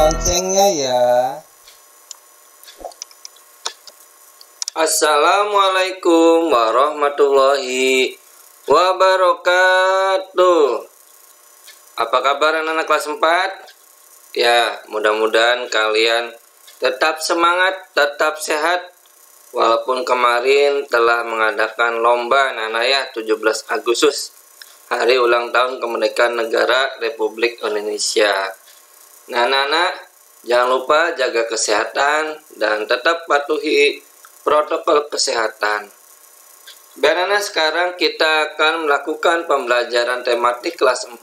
loncengnya ya. Assalamualaikum warahmatullahi wabarakatuh. Apa kabar anak-anak kelas 4? Ya, mudah-mudahan kalian tetap semangat, tetap sehat. Walaupun kemarin telah mengadakan lomba anak-anak ya, 17 Agustus, hari ulang tahun kemerdekaan negara Republik Indonesia. Nah anak-anak, jangan lupa jaga kesehatan dan tetap patuhi protokol kesehatan. Anak-anak, sekarang kita akan melakukan pembelajaran tematik kelas 4.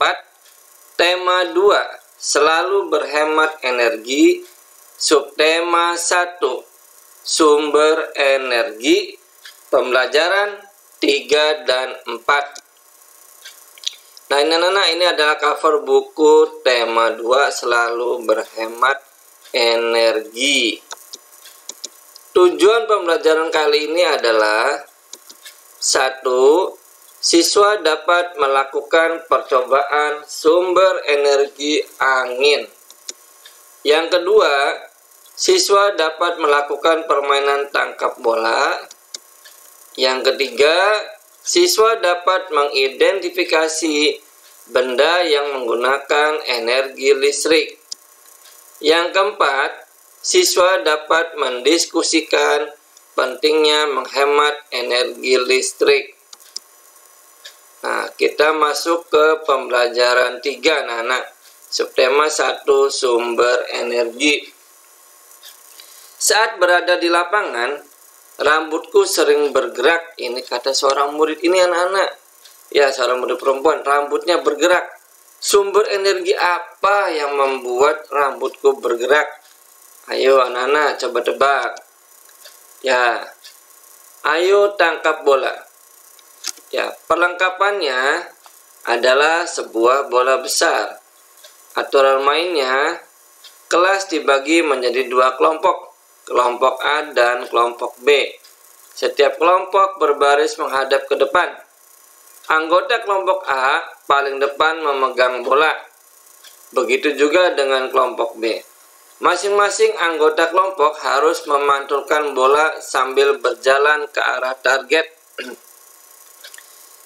Tema 2, selalu berhemat energi. Subtema 1, sumber energi. Pembelajaran 3 dan 4. Nah anak-anak, ini adalah cover buku tema 2, selalu berhemat energi. Tujuan pembelajaran kali ini adalah 1. Siswa dapat melakukan percobaan sumber energi angin. Yang kedua, siswa dapat melakukan permainan tangkap bola. Yang ketiga, siswa dapat mengidentifikasi benda yang menggunakan energi listrik. Yang keempat, siswa dapat mendiskusikan pentingnya menghemat energi listrik. Nah, kita masuk ke pembelajaran 3 anak-anak. Subtema 1, sumber energi. Saat berada di lapangan, rambutku sering bergerak. Ini kata seorang murid ini anak-anak. Ya, seorang murid perempuan, rambutnya bergerak. Sumber energi apa yang membuat rambutku bergerak? Ayo anak-anak, coba tebak. Ya, ayo tangkap bola. Ya, perlengkapannya adalah sebuah bola besar. Aturan mainnya, kelas dibagi menjadi 2 kelompok. Kelompok A dan kelompok B. Setiap kelompok berbaris menghadap ke depan. Anggota kelompok A paling depan memegang bola. Begitu juga dengan kelompok B. Masing-masing anggota kelompok harus memantulkan bola sambil berjalan ke arah target.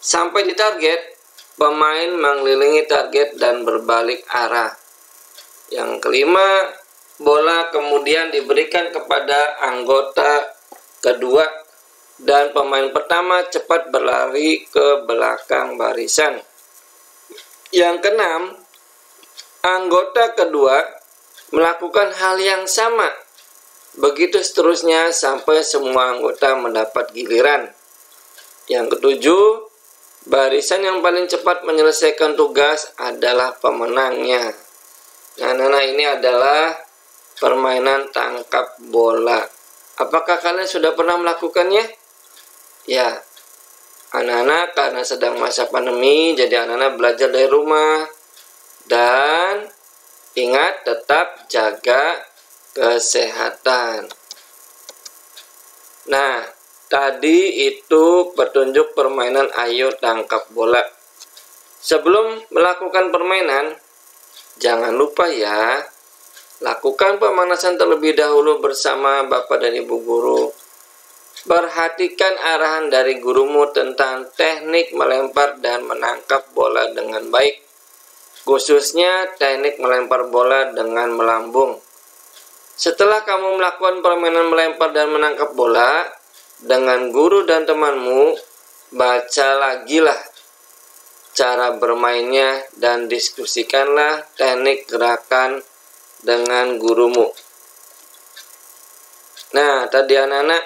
Sampai di target, pemain mengelilingi target dan berbalik arah. Yang kelima, bola kemudian diberikan kepada anggota kedua dan pemain pertama cepat berlari ke belakang barisan. Yang keenam, anggota kedua melakukan hal yang sama. Begitu seterusnya sampai semua anggota mendapat giliran. Yang ketujuh, barisan yang paling cepat menyelesaikan tugas adalah pemenangnya. Nah, anak-anak, ini adalah permainan tangkap bola. Apakah kalian sudah pernah melakukannya? Ya, anak-anak karena sedang masa pandemi, jadi anak-anak belajar dari rumah. Dan ingat, tetap jaga kesehatan. Nah, tadi itu petunjuk permainan ayo tangkap bola. Sebelum melakukan permainan, jangan lupa ya, lakukan pemanasan terlebih dahulu bersama Bapak dan Ibu guru. Perhatikan arahan dari gurumu tentang teknik melempar dan menangkap bola dengan baik, khususnya teknik melempar bola dengan melambung. Setelah kamu melakukan permainan melempar dan menangkap bola dengan guru dan temanmu, baca lagi lah cara bermainnya dan diskusikanlah teknik gerakan dengan gurumu. Nah, tadi anak-anak,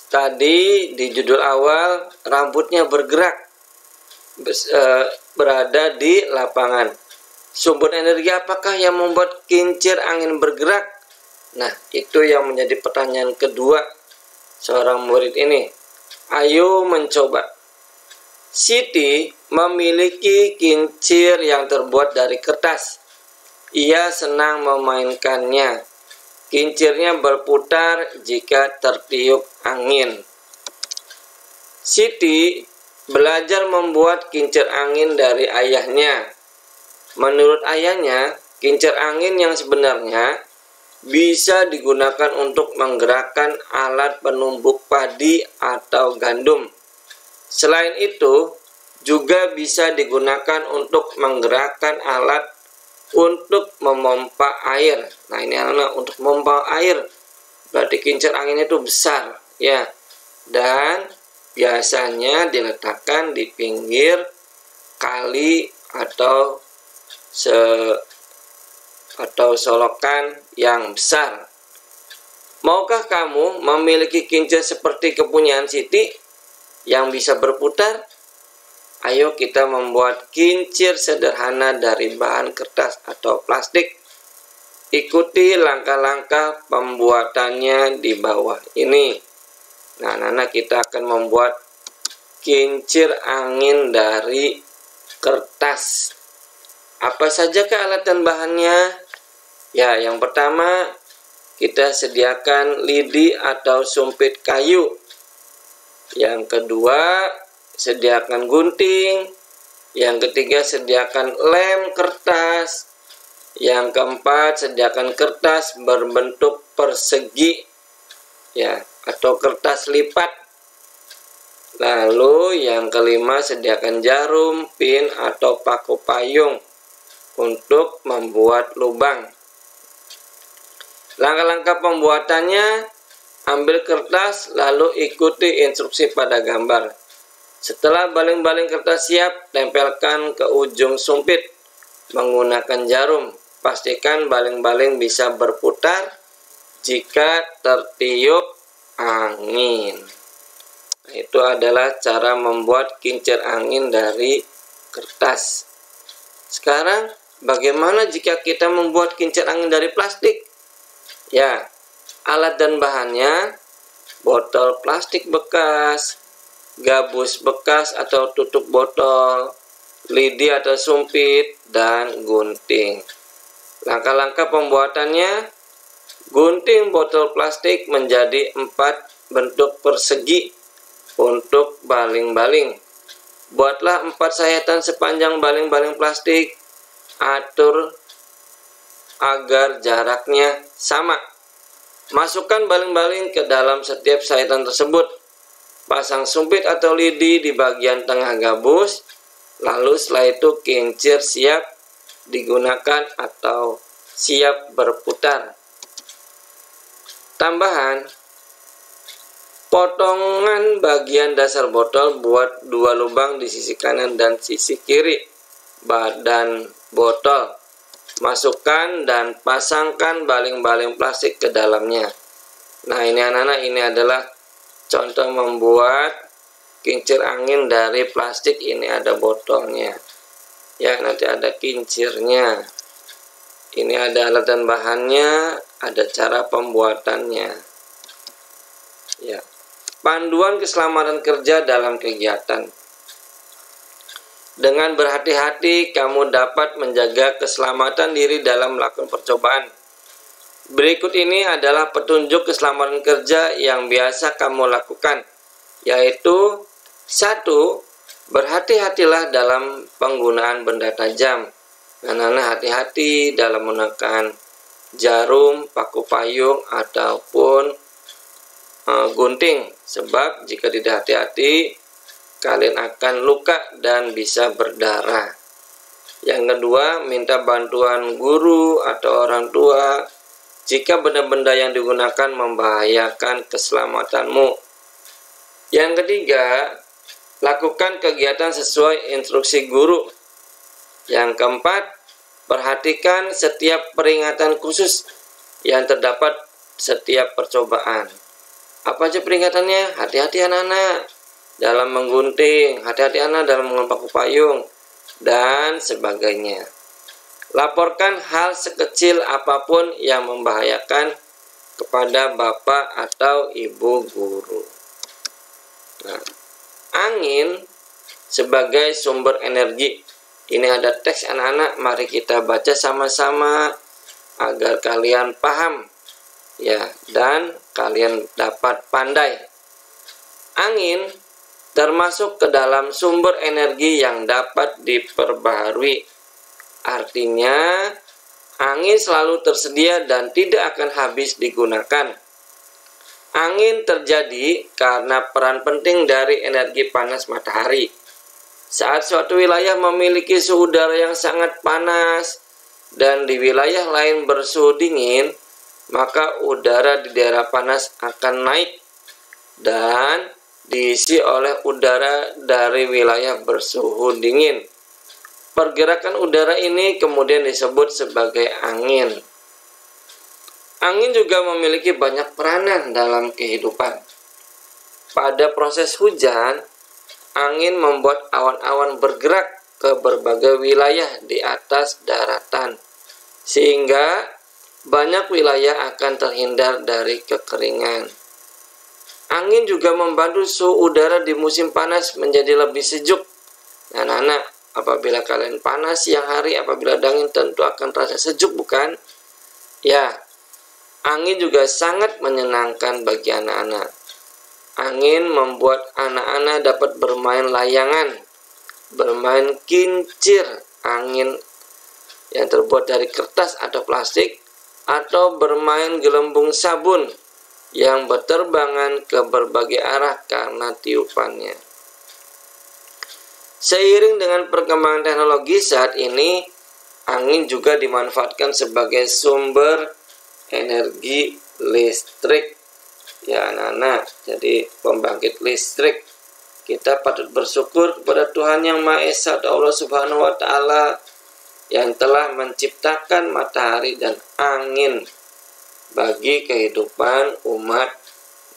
tadi di judul awal rambutnya bergerak, berada di lapangan. Sumber energi apakah yang membuat kincir angin bergerak? Nah, itu yang menjadi pertanyaan kedua seorang murid ini. Ayo mencoba. Siti memiliki kincir yang terbuat dari kertas. Ia senang memainkannya. Kincirnya berputar jika tertiup angin. Siti belajar membuat kincir angin dari ayahnya. Menurut ayahnya, kincir angin yang sebenarnya bisa digunakan untuk menggerakkan alat penumbuk padi atau gandum. Selain itu, juga bisa digunakan untuk menggerakkan alat untuk memompa air. Nah, ini anak-anak untuk memompa air. Berarti kincir angin itu besar, ya. Dan biasanya diletakkan di pinggir kali atau solokan yang besar. Maukah kamu memiliki kincir seperti kepunyaan Siti yang bisa berputar? Ayo kita membuat kincir sederhana dari bahan kertas atau plastik. Ikuti langkah-langkah pembuatannya di bawah ini. Nah, anak-anak, kita akan membuat kincir angin dari kertas. Apa saja alat dan bahannya? Ya, yang pertama kita sediakan lidi atau sumpit kayu. Yang kedua, sediakan gunting. Yang ketiga, sediakan lem kertas. Yang keempat, sediakan kertas berbentuk persegi, ya, atau kertas lipat. Lalu yang kelima, sediakan jarum, pin, atau paku payung untuk membuat lubang. Langkah-langkah pembuatannya: ambil kertas, lalu ikuti instruksi pada gambar. Setelah baling-baling kertas siap, tempelkan ke ujung sumpit menggunakan jarum. Pastikan baling-baling bisa berputar jika tertiup angin. Nah, itu adalah cara membuat kincir angin dari kertas. Sekarang, bagaimana jika kita membuat kincir angin dari plastik? Ya, alat dan bahannya: botol plastik bekas, gabus bekas atau tutup botol, lidi atau sumpit, dan gunting. Langkah-langkah pembuatannya: gunting botol plastik menjadi 4 bentuk persegi untuk baling-baling. Buatlah 4 sayatan sepanjang baling-baling plastik. Atur agar jaraknya sama. Masukkan baling-baling ke dalam setiap sayatan tersebut. Pasang sumpit atau lidi di bagian tengah gabus. Lalu setelah itu kincir siap digunakan atau siap berputar. Tambahan: potongan bagian dasar botol, buat 2 lubang di sisi kanan dan sisi kiri badan botol. Masukkan dan pasangkan baling-baling plastik ke dalamnya. Nah, ini anak-anak, ini adalah contoh membuat kincir angin dari plastik. Ini ada botolnya. Ya, nanti ada kincirnya. Ini ada alat dan bahannya, ada cara pembuatannya. Ya. Panduan keselamatan kerja dalam kegiatan. Dengan berhati-hati, kamu dapat menjaga keselamatan diri dalam melakukan percobaan. Berikut ini adalah petunjuk keselamatan kerja yang biasa kamu lakukan, yaitu: 1. Berhati-hatilah dalam penggunaan benda tajam. Anak-anak, hati-hati dalam menggunakan jarum, paku payung, ataupun gunting. Sebab jika tidak hati-hati, kalian akan luka dan bisa berdarah. Yang kedua, minta bantuan guru atau orang tua jika benda-benda yang digunakan membahayakan keselamatanmu. Yang ketiga, lakukan kegiatan sesuai instruksi guru. Yang keempat, perhatikan setiap peringatan khusus yang terdapat setiap percobaan. Apa aja peringatannya? Hati-hati anak-anak dalam menggunting, hati-hati anak dalam menggunakan paku payung, dan sebagainya. Laporkan hal sekecil apapun yang membahayakan kepada bapak atau ibu guru. Nah, angin sebagai sumber energi. Ini ada teks anak-anak, mari kita baca sama-sama agar kalian paham, ya, dan kalian dapat pandai. Angin termasuk ke dalam sumber energi yang dapat diperbaharui. Artinya, Angin selalu tersedia dan tidak akan habis digunakan. Angin terjadi karena peran penting dari energi panas matahari. Saat suatu wilayah memiliki suhu udara yang sangat panas dan di wilayah lain bersuhu dingin, maka udara di daerah panas akan naik dan diisi oleh udara dari wilayah bersuhu dingin. Pergerakan udara ini kemudian disebut sebagai angin. Angin juga memiliki banyak peranan dalam kehidupan. Pada proses hujan, angin membuat awan-awan bergerak ke berbagai wilayah di atas daratan, sehingga banyak wilayah akan terhindar dari kekeringan. Angin juga membantu suhu udara di musim panas menjadi lebih sejuk. Anak-anak, apabila kalian panas siang hari, apabila dingin tentu akan terasa sejuk, bukan? Ya, angin juga sangat menyenangkan bagi anak-anak. Angin membuat anak-anak dapat bermain layangan, bermain kincir angin yang terbuat dari kertas atau plastik, atau bermain gelembung sabun yang berterbangan ke berbagai arah karena tiupannya. Seiring dengan perkembangan teknologi saat ini, angin juga dimanfaatkan sebagai sumber energi listrik. Ya anak-anak, jadi pembangkit listrik. Kita patut bersyukur kepada Tuhan Yang Maha Esa atau Allah Subhanahu wa Ta'ala yang telah menciptakan matahari dan angin bagi kehidupan umat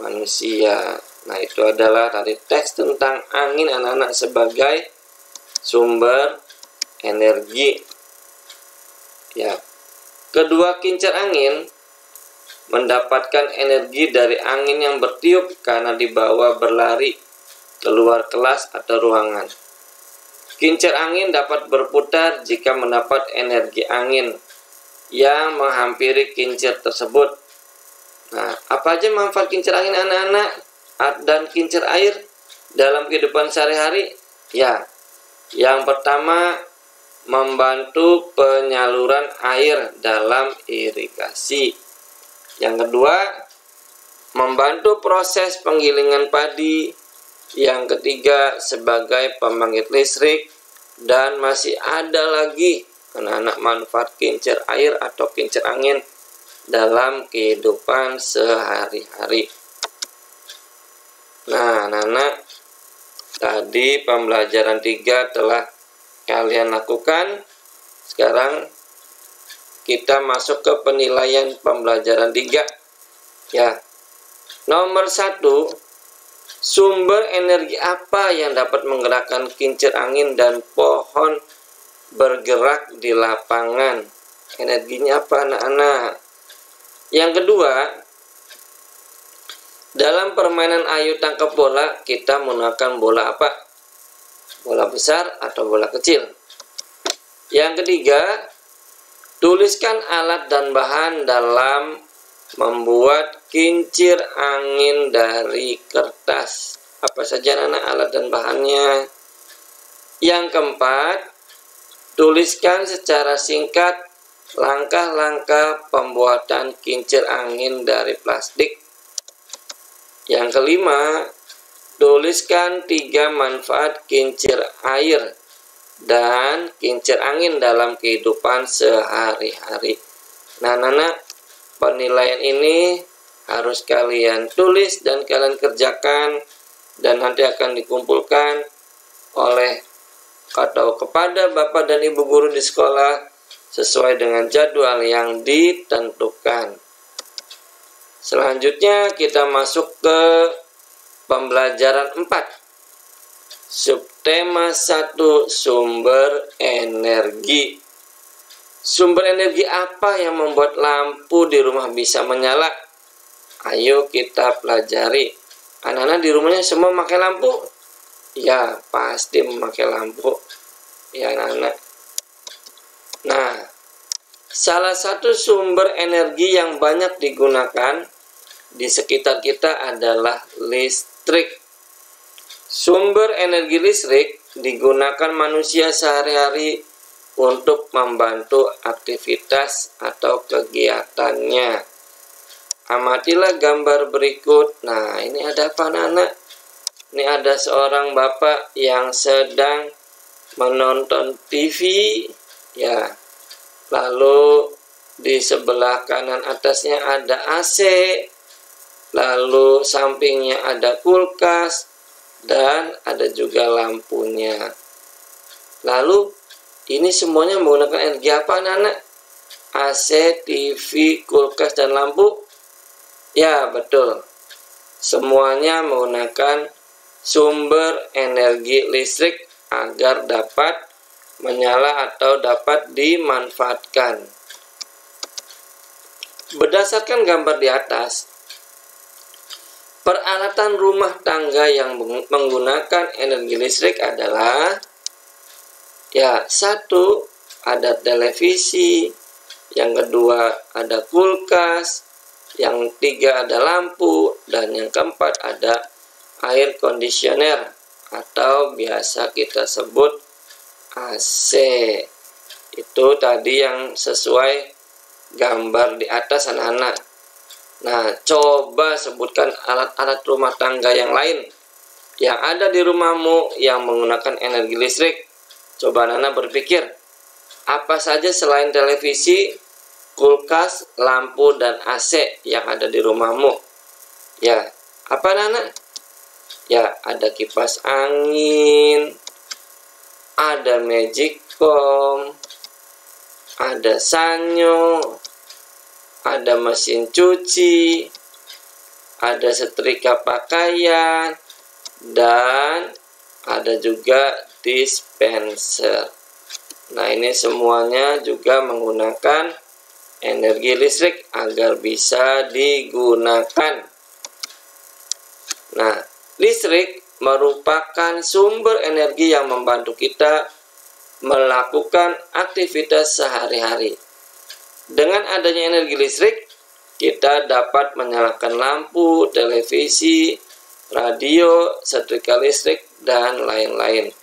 manusia. Nah, itu adalah tadi teks tentang angin anak-anak sebagai sumber energi. Ya. Kedua, kincir angin mendapatkan energi dari angin yang bertiup karena dibawa berlari keluar kelas atau ruangan. Kincir angin dapat berputar jika mendapat energi angin yang menghampiri kincir tersebut. Nah, apa aja manfaat kincir angin anak-anak dan kincir air dalam kehidupan sehari-hari? Ya, yang pertama, membantu penyaluran air dalam irigasi. Yang kedua, membantu proses penggilingan padi. Yang ketiga, sebagai pembangkit listrik. Dan masih ada lagi anak-anak manfaat kincir air atau kincir angin dalam kehidupan sehari-hari. Nah, anak-anak, tadi pembelajaran 3 telah kalian lakukan. Sekarang kita masuk ke penilaian pembelajaran 3. Ya. Nomor 1, sumber energi apa yang dapat menggerakkan kincir angin dan pohon bergerak di lapangan? Energinya apa anak-anak? Yang kedua, dalam permainan ayo tangkap bola, kita menggunakan bola apa? Bola besar atau bola kecil? Yang ketiga, tuliskan alat dan bahan dalam membuat kincir angin dari kertas. Apa saja anak alat dan bahannya? Yang keempat, tuliskan secara singkat langkah-langkah pembuatan kincir angin dari plastik. Yang kelima, tuliskan 3 manfaat kincir air dan kincir angin dalam kehidupan sehari-hari. Nah, anak-anak, penilaian ini harus kalian tulis dan kalian kerjakan dan nanti akan dikumpulkan oleh atau kepada Bapak dan Ibu guru di sekolah sesuai dengan jadwal yang ditentukan. Selanjutnya kita masuk ke pembelajaran 4. Subtema 1, sumber energi. Sumber energi apa yang membuat lampu di rumah bisa menyala? Ayo kita pelajari. Anak-anak di rumahnya semua memakai lampu? Ya, pasti memakai lampu. Ya, anak-anak. Nah, salah satu sumber energi yang banyak digunakan di sekitar kita adalah listrik. Sumber energi listrik digunakan manusia sehari-hari untuk membantu aktivitas atau kegiatannya. Amatilah gambar berikut. Nah, ini ada apa anak-anak? Ini ada seorang bapak yang sedang menonton TV, ya. Lalu di sebelah kanan atasnya ada AC, lalu sampingnya ada kulkas, dan ada juga lampunya. Lalu ini semuanya menggunakan energi apa anak-anak? AC, TV, kulkas, dan lampu? Ya, betul. Semuanya menggunakan sumber energi listrik agar dapat menyala atau dapat dimanfaatkan. Berdasarkan gambar di atas, peralatan rumah tangga yang menggunakan energi listrik adalah, ya, satu, ada televisi, yang kedua ada kulkas, yang ketiga ada lampu, dan yang keempat ada air conditioner atau biasa kita sebut AC. Itu tadi yang sesuai gambar di atas anak-anak. Nah, coba sebutkan alat-alat rumah tangga yang lain yang ada di rumahmu yang menggunakan energi listrik. Coba anak-anak berpikir, apa saja selain televisi, kulkas, lampu, dan AC yang ada di rumahmu? Ya, apa anak-anak? Ya, ada kipas angin, ada magicom, ada sanyo, ada mesin cuci, ada setrika pakaian, dan ada juga dispenser. Nah, ini semuanya juga menggunakan energi listrik agar bisa digunakan. Nah, listrik merupakan sumber energi yang membantu kita melakukan aktivitas sehari-hari. Dengan adanya energi listrik, kita dapat menyalakan lampu, televisi, radio, setrika listrik, dan lain-lain.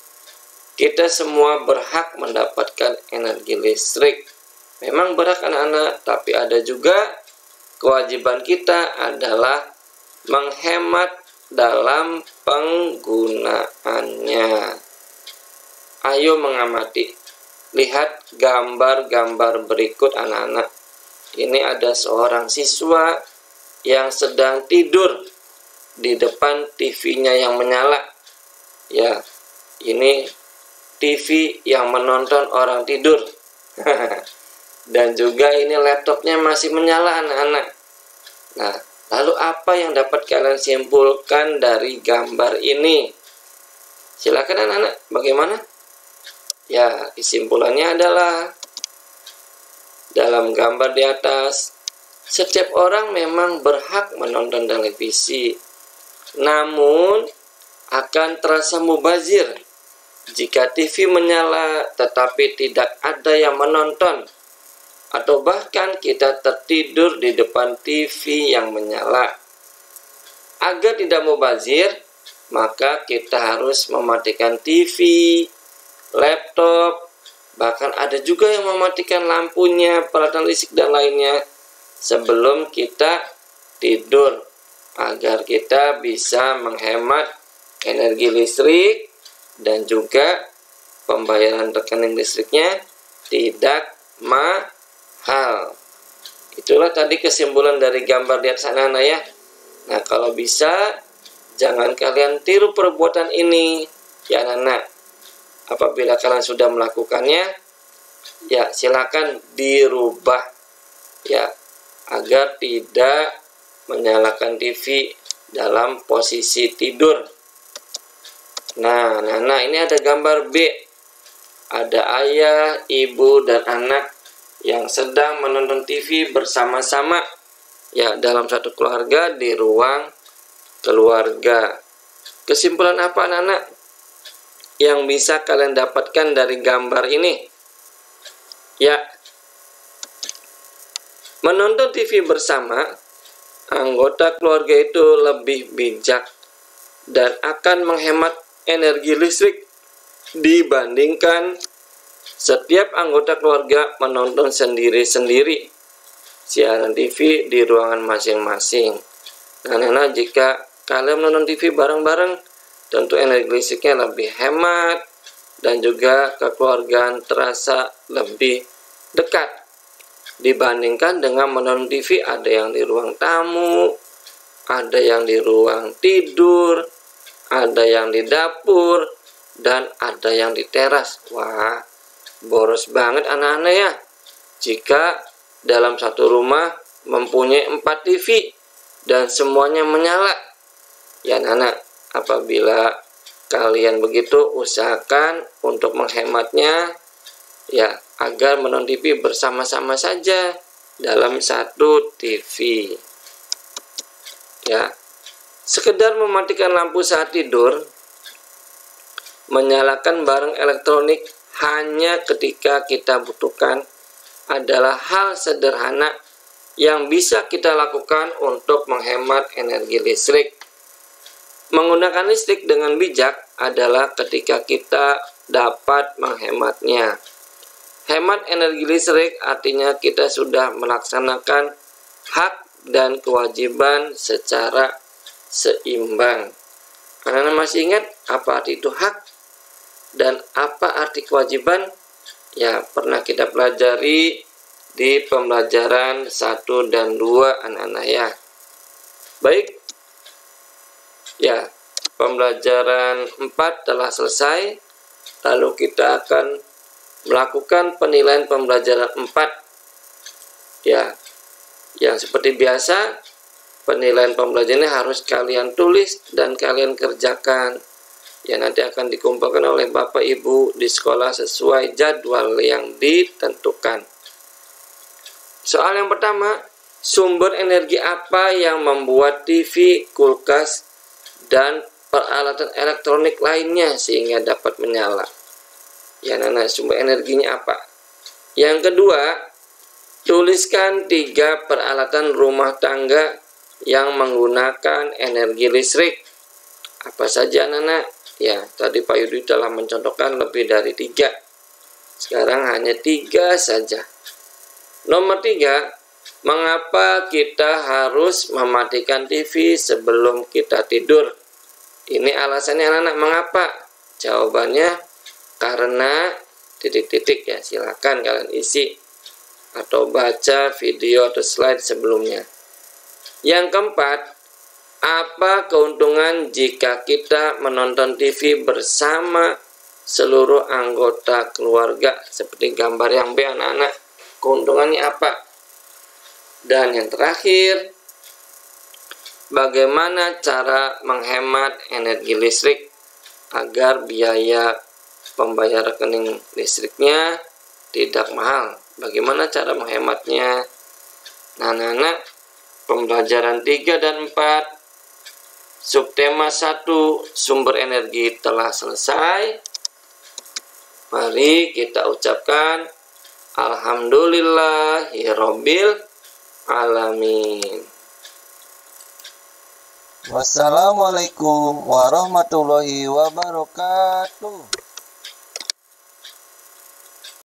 Kita semua berhak mendapatkan energi listrik. Memang berhak anak-anak, tapi ada juga kewajiban kita adalah menghemat dalam penggunaannya. Ayo mengamati. Lihat gambar-gambar berikut anak-anak. Ini ada seorang siswa yang sedang tidur di depan TV-nya yang menyala. Ya, ini TV yang menonton orang tidur. Dan juga ini laptopnya masih menyala anak-anak. Nah, lalu apa yang dapat kalian simpulkan dari gambar ini? Silakan anak-anak, bagaimana? Ya, kesimpulannya adalah dalam gambar di atas, setiap orang memang berhak menonton televisi, namun akan terasa mubazir jika TV menyala tetapi tidak ada yang menonton, atau bahkan kita tertidur di depan TV yang menyala. Agar tidak mubazir, maka kita harus mematikan TV, laptop, bahkan ada juga yang mematikan lampunya, peralatan listrik dan lainnya sebelum kita tidur, agar kita bisa menghemat energi listrik dan juga pembayaran rekening listriknya tidak mahal. Itulah tadi kesimpulan dari gambar di atas anak-anak ya. Nah, kalau bisa jangan kalian tiru perbuatan ini ya anak-anak. Apabila kalian sudah melakukannya, ya silakan dirubah ya, agar tidak menyalakan TV dalam posisi tidur. Nah, ini ada gambar B. Ada ayah, ibu, dan anak yang sedang menonton TV bersama-sama ya dalam satu keluarga di ruang keluarga. Kesimpulan apa anak-anak yang bisa kalian dapatkan dari gambar ini? Ya, menonton TV bersama, anggota keluarga itu lebih bijak dan akan menghemat energi listrik dibandingkan Setiap anggota keluarga menonton sendiri-sendiri siaran TV di ruangan masing-masing. Nah, jika kalian menonton TV bareng-bareng, tentu energi listriknya lebih hemat dan juga kekeluargaan terasa lebih dekat dibandingkan dengan menonton TV ada yang di ruang tamu, ada yang di ruang tidur, ada yang di dapur, dan ada yang di teras. Wah, boros banget anak-anak ya jika dalam satu rumah mempunyai 4 TV dan semuanya menyala. Ya anak-anak, apabila kalian begitu, usahakan untuk menghematnya ya agar menonton TV bersama-sama saja dalam satu TV. Ya, sekedar mematikan lampu saat tidur, menyalakan barang elektronik hanya ketika kita butuhkan adalah hal sederhana yang bisa kita lakukan untuk menghemat energi listrik. Menggunakan listrik dengan bijak adalah ketika kita dapat menghematnya. Hemat energi listrik artinya kita sudah melaksanakan hak dan kewajiban secara seimbang. Anak-anak masih ingat apa arti itu hak dan apa arti kewajiban? Ya, pernah kita pelajari di pembelajaran 1 dan 2 anak-anak ya. Baik. Ya, pembelajaran 4 telah selesai. Lalu kita akan melakukan penilaian pembelajaran 4. Ya, yang seperti biasa, penilaian pembelajaran ini harus kalian tulis dan kalian kerjakan. Ya, nanti akan dikumpulkan oleh Bapak Ibu di sekolah sesuai jadwal yang ditentukan. Soal yang pertama, sumber energi apa yang membuat TV, kulkas, dan peralatan elektronik lainnya sehingga dapat menyala? Ya, anak-anak, sumber energinya apa? Yang kedua, tuliskan 3 peralatan rumah tangga yang menggunakan energi listrik. Apa saja anak-anak? Ya, tadi Pak Yudi telah mencontohkan lebih dari 3. Sekarang hanya 3 saja. Nomor 3, mengapa kita harus mematikan TV sebelum kita tidur? Ini alasannya anak-anak, mengapa? Jawabannya karena titik-titik ya, silakan kalian isi atau baca video atau slide sebelumnya. Yang keempat, apa keuntungan jika kita menonton TV bersama seluruh anggota keluarga? Seperti gambar yang B anak-anak, keuntungannya apa? Dan yang terakhir, bagaimana cara menghemat energi listrik agar biaya pembayar rekening listriknya tidak mahal? Bagaimana cara menghematnya? Nah, anak-anak, pembelajaran 3 dan 4 subtema 1 sumber energi telah selesai. Mari kita ucapkan alhamdulillahirabbil alamin. Wassalamualaikum warahmatullahi wabarakatuh.